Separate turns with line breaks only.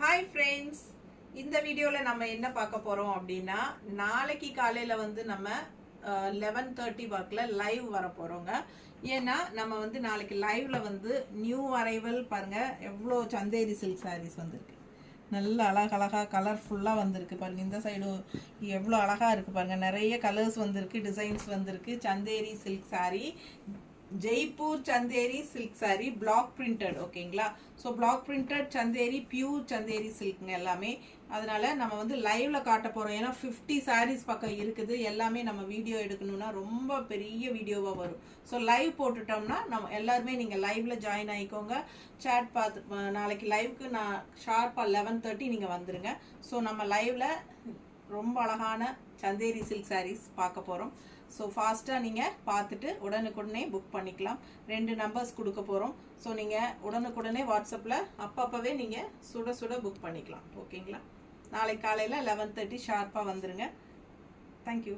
Hi friends, இந்த வீடியோவில் நம்ம என்ன பார்க்க போகிறோம் அப்படின்னா, நாளைக்கு காலையில் வந்து நம்ம 11:30 வாக்கில் லைவ் வர போகிறோங்க. ஏன்னா நம்ம வந்து நாளைக்கு லைவ்ல வந்து நியூ அரைவல் பாருங்கள், எவ்வளோ சந்தேரி சில்க் சாரீஸ் வந்திருக்கு. நல்ல அழகழகாக கலர்ஃபுல்லாக வந்திருக்கு பாருங்கள். இந்த சைடு எவ்வளோ அழகாக இருக்குது பாருங்கள். நிறைய கலர்ஸ் வந்திருக்கு, டிசைன்ஸ் வந்திருக்கு. Chanderi silk sari, Jaipur Chanderi silk sari, block printed. ஓகேங்களா? So block printed Chanderi, pure Chanderi சில்க்குங்க எல்லாமே. அதனால நம்ம வந்து லைவ்ல காட்ட போகிறோம். ஏன்னா 50 சாரீஸ் பக்கம் இருக்குது. எல்லாமே நம்ம வீடியோ எடுக்கணும்னா ரொம்ப பெரிய வீடியோவாக வரும். ஸோ லைவ் போட்டுட்டோம்னா நம்ம எல்லாருமே நீங்கள் லைவ்ல ஜாயின் ஆகிக்கோங்க. சேட் பார்த்து நாளைக்கு லைவுக்கு நான் ஷார்ப்பாக 11:30 நீங்கள் வந்துடுங்க. ஸோ நம்ம லைவ்ல ரொம்ப அழகான சந்தேரி சில்க் சாரீஸ் பார்க்க போகிறோம். ஸோ ஃபாஸ்ட்டாக நீங்கள் பார்த்துட்டு உடனுக்குடனே புக் பண்ணிக்கலாம். 2 நம்பர்ஸ் கொடுக்க போகிறோம். ஸோ நீங்கள் உடனுக்குடனே வாட்ஸ்அப்பில் அப்பப்போவே நீங்கள் சுட சுட புக் பண்ணிக்கலாம். ஓகேங்களா? நாளைக்கு காலையில் 11:30 ஷார்ப்பாக வந்துடுங்க. தேங்க்யூ.